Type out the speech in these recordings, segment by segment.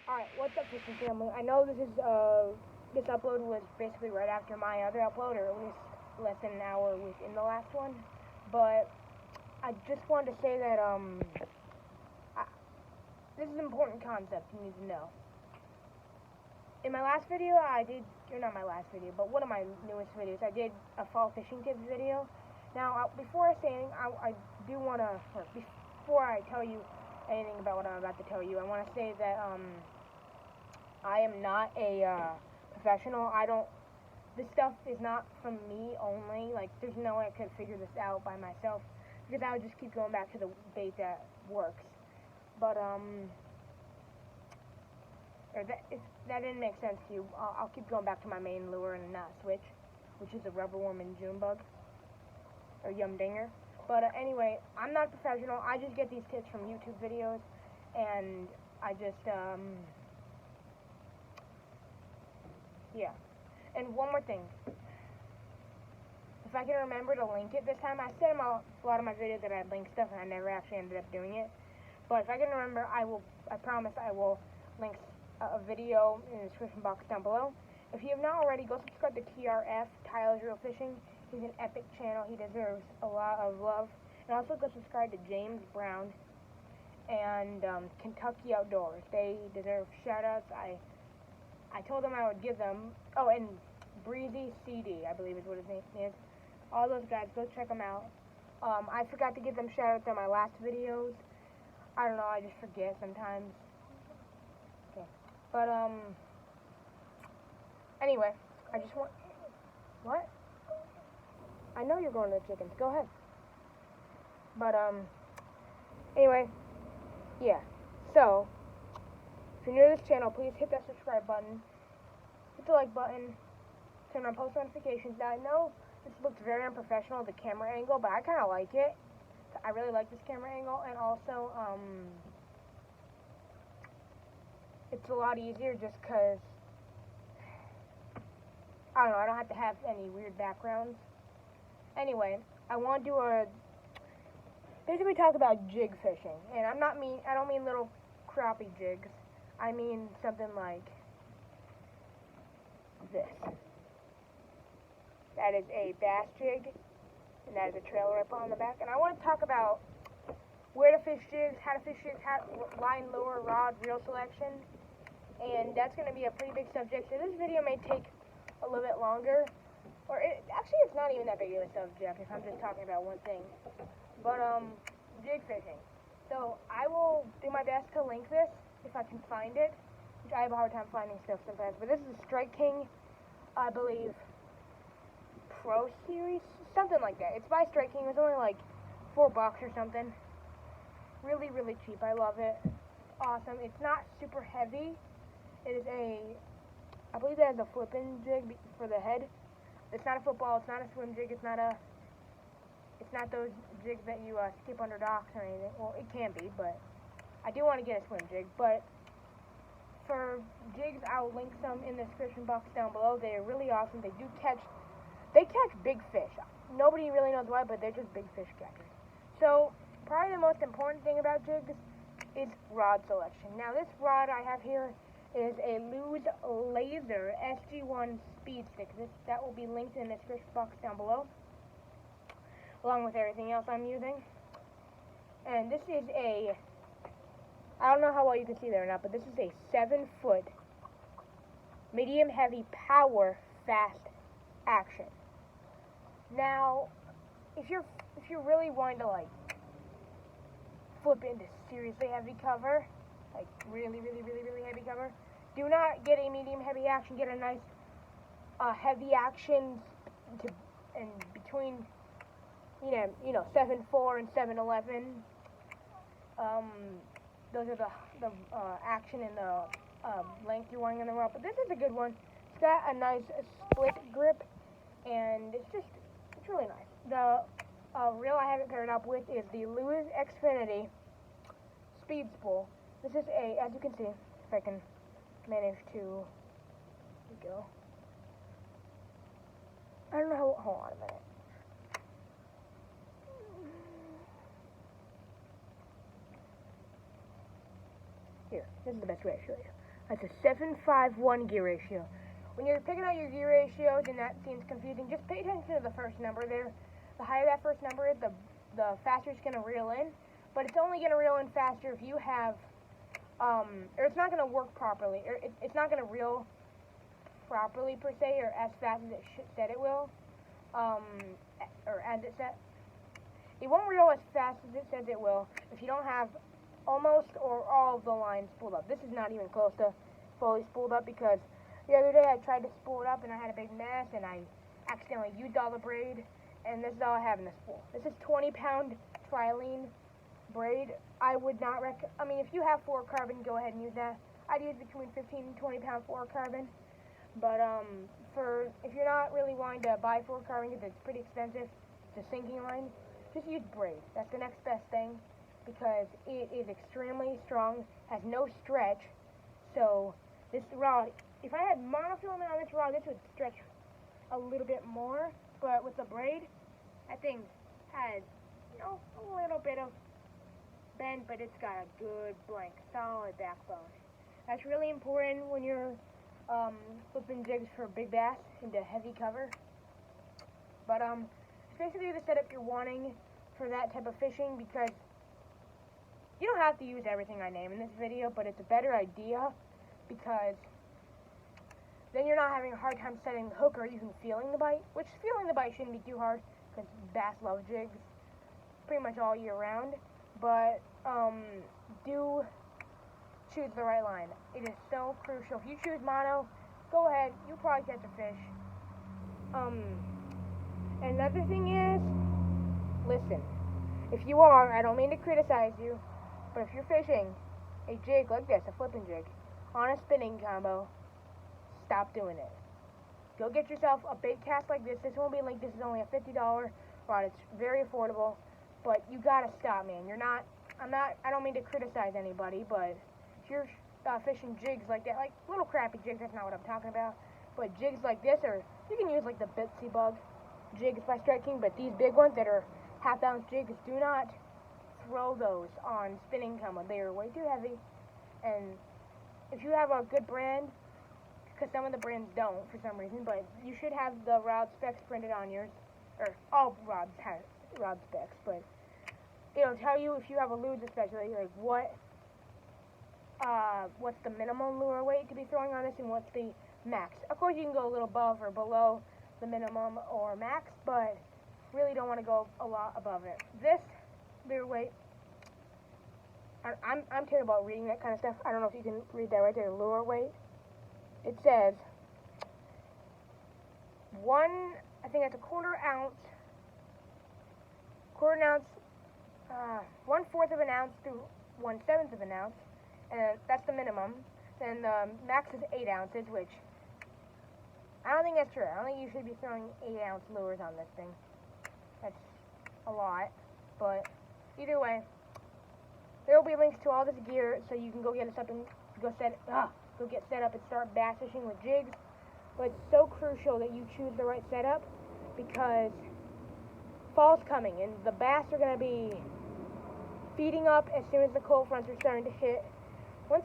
Alright, what's up, fishing family? I know this upload was basically right after my other upload, or at least less than an hour within the last one, but I just wanted to say that, this is an important concept you need to know. In my last video, or not my last video, but one of my newest videos, I did a fall fishing tips video. Now, before I say anything, I do want to, before I tell you anything about what I'm about to tell you, I want to say that, I am not a professional. This stuff is not from me only. Like, there's no way I could figure this out by myself, because I would just keep going back to the bait that works. But, if that didn't make sense to you, I'll keep going back to my main lure and not switch, which is a rubber worm and June bug, or yum dinger. But anyway, I'm not a professional. I just get these tips from YouTube videos, and I just, yeah. And one more thing. If I can remember to link it this time, I said in a lot of my videos that I'd link stuff, and I never actually ended up doing it. But if I can remember, I promise I will link a video in the description box down below. If you have not already, go subscribe to TRF, Tyler's Real Fishing. He's an epic channel. He deserves a lot of love. And also go subscribe to James Brown and Kentucky Outdoors. They deserve shout-outs. I told them I would give them, and Breezy CD, I believe is what his name is. All those guys, go check them out. I forgot to give them shout-outs on my last videos. I don't know, I just forget sometimes. Okay. But, anyway, I just want, what? I know you're going to the chickens, go ahead. But, anyway, yeah. So, if you're new to this channel, please hit that subscribe button, hit the like button, turn on post notifications. Now, I know this looks very unprofessional, the camera angle, but I kind of like it. I really like this camera angle, and also, it's a lot easier just because, I don't know, I don't have to have any weird backgrounds. Anyway, I want to basically talk about jig fishing, and I don't mean little crappie jigs. I mean something like this. That is a bass jig, and that is a trailer ripper on the back. And I want to talk about where to fish jigs, how to fish jigs, line, lure, rod, reel selection, and that's going to be a pretty big subject. So this video may take a little bit longer, or actually it's not even that big of a subject if I'm just talking about one thing. But jig fishing. So I will do my best to link this if I can find it, which I have a hard time finding stuff sometimes. But this is a Strike King, I believe, Pro Series, something like that. It's by Strike King. It was only like $4 or something. Really, really cheap. I love it. Awesome. It's not super heavy. It is I believe that has a flipping jig for the head. It's not a football. It's not a swim jig. It's not those jigs that you skip under docks or anything. Well, it can be, but I do want to get a swim jig. But for jigs, I'll link some in the description box down below. They're really awesome. They catch big fish. Nobody really knows why, but they're just big fish catchers. So probably the most important thing about jigs is rod selection. Now this rod I have here is a Lew's Laser SG1 Speed Stick. That will be linked in the description box down below, along with everything else I'm using. And this is I don't know how well you can see there or not, but this is a 7-foot medium heavy power fast action. Now, if you're really wanting to like flip into seriously heavy cover, like really heavy cover, do not get a medium heavy action. Get a nice heavy action in between, you know 7.4 and 7.11. Those are the action and the length you're wanting in the rod. But this is a good one. It's got a nice split grip, and it's really nice. The reel I have it paired up with is the Lew's Xfinity Speed Spool. This is as you can see, if I can manage to, here we go. I don't know how, hold on a minute. Here, this is the best way to show you. That's a 7-5-1 gear ratio. When you're picking out your gear ratios and that seems confusing, just pay attention to the first number there. The higher that first number is, the faster it's going to reel in. But it's only going to reel in faster if you have, or it's not going to work properly. Or it's not going to reel properly per se, or as fast as it said it will, or as it said. It won't reel as fast as it says it will if you don't have almost or all of the lines spooled up. This is not even close to fully spooled up, because the other day I tried to spool it up and I had a big mess and I accidentally used all the braid, and this is all I have in the spool. This is 20-pound trilene braid. I would not I mean, if you have fluorocarbon, go ahead and use that. I'd use between 15 and 20-pound fluorocarbon. But if you're not really wanting to buy fluorocarbon because it's pretty expensive, it's a sinking line, just use braid. That's the next best thing, because it is extremely strong, has no stretch. So this rod, if I had monofilament on this rod, this would stretch a little bit more. But with the braid, that thing has, a little bit of bend, but it's got a good blank, solid backbone. That's really important when you're flipping jigs for big bass into heavy cover. But it's basically the setup you're wanting for that type of fishing, because you don't have to use everything I name in this video, but it's a better idea, because then you're not having a hard time setting the hook or even feeling the bite, which feeling the bite shouldn't be too hard, because bass love jigs pretty much all year round. But do choose the right line. It is so crucial. If you choose mono, go ahead, you'll probably catch a fish. Another thing is, listen, if you are, I don't mean to criticize you, but if you're fishing a jig like this, a flipping jig, on a spinning combo, stop doing it. Go get yourself a bait cast like this. This won't be linked. This is only a $50 rod. It's very affordable, but you gotta stop, man. I don't mean to criticize anybody, but if you're fishing jigs like that, like little crappy jigs, that's not what I'm talking about, but jigs like this, or you can use like the Bitsy Bug jigs by Strike King, but these big ones that are half-ounce jigs, do not throw those on spinning combo. They are way too heavy, and if you have a good brand, because some of the brands don't for some reason, but you should have the rod specs printed on yours, or all rods have rod specs, but it'll tell you, if you have a luge especially, like what's the minimum lure weight to be throwing on this and what's the max. Of course you can go a little above or below the minimum or max, but really don't want to go a lot above it. This lure weight, I'm terrible about reading that kind of stuff. I don't know if you can read that right there, lure weight. It says I think that's a quarter ounce, 1/4 of an ounce to 1/7 of an ounce, and that's the minimum. Then the max is 8 ounces, which I don't think that's true. I don't think you should be throwing 8-ounce lures on this thing. That's a lot, but either way, there will be links to all this gear, so you can go get set up and start bass fishing with jigs. But it's so crucial that you choose the right setup, because fall's coming and the bass are going to be feeding up as soon as the cold fronts are starting to hit. When a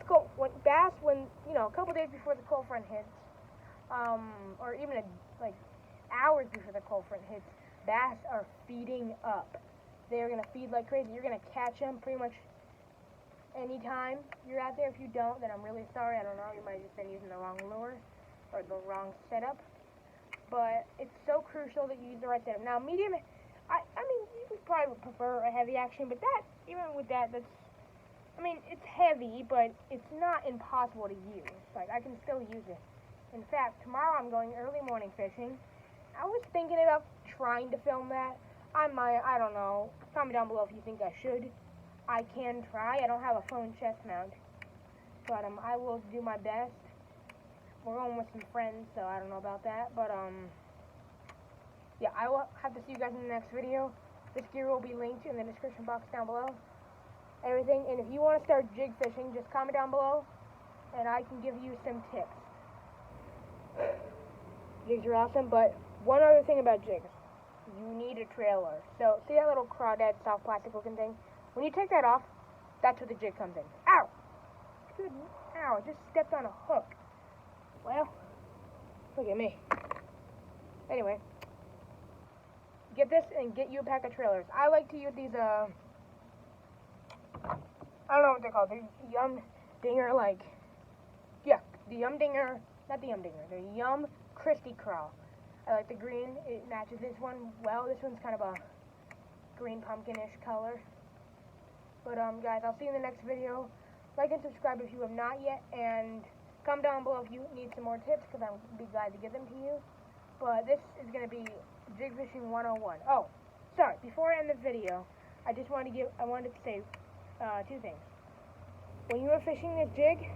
couple days before the cold front hits, or even like hours before the cold front hits, bass are feeding up. They're going to feed like crazy. You're going to catch them pretty much anytime you're out there. If you don't, then I'm really sorry. I don't know. You might have just been using the wrong lure or the wrong setup. But it's so crucial that you use the right setup. Now, medium, I mean, you probably would prefer a heavy action, but even with that, it's heavy, but it's not impossible to use. Like, I can still use it. In fact, tomorrow I'm going early morning fishing. I was thinking about trying to film that. I don't know. Comment down below if you think I should. I can try. I don't have a phone chest mount, but I will do my best. We're going with some friends, so I don't know about that, but yeah, I will have to see you guys in the next video. This gear will be linked in the description box down below. Everything, and if you want to start jig fishing, just comment down below, and I can give you some tips. Jigs are awesome, but one other thing about jigs. You need a trailer. So, see that little crawdad, soft plastic looking thing? When you take that off, that's where the jig comes in. Ow! Good. Ow, I just stepped on a hook. Well, look at me. Anyway, get this and get you a pack of trailers. I like to use these, I don't know what they're called. They're Yum Dinger, like, yeah, the Yum Dinger, not the Yum Dinger, the Yum Christy Crawl. I like the green. It matches this one well. This one's kind of a green pumpkinish color. But, guys, I'll see you in the next video. Like and subscribe if you have not yet, and comment down below if you need some more tips, because I'll be glad to give them to you. But this is going to be Jig Fishing 101. Oh, sorry, before I end the video, I wanted to say two things. When you are fishing this jig,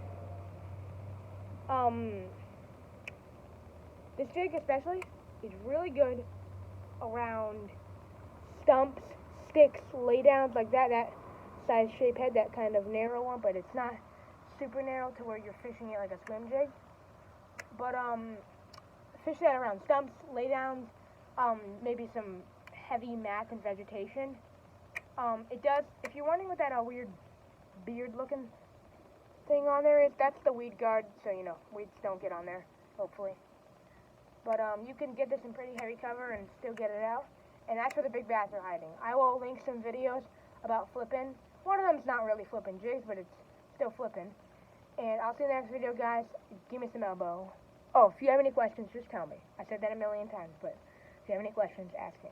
this jig especially is really good around stumps, sticks, laydowns like that size shape head, that kind of narrow one, but it's not super narrow to where you're fishing it like a swim jig. But fish that around stumps, laydowns, maybe some heavy mats and vegetation. It does, if you're wondering what that weird beard looking thing on there is, that's the weed guard, so you know, weeds don't get on there, hopefully. But you can get this in pretty heavy cover and still get it out, and that's where the big bass are hiding. I will link some videos about flipping. One of them's not really flipping jigs, but it's still flipping. And I'll see you in the next video, guys. Give me some elbow. Oh, if you have any questions, just tell me. I said that a million times, but if you have any questions, ask me.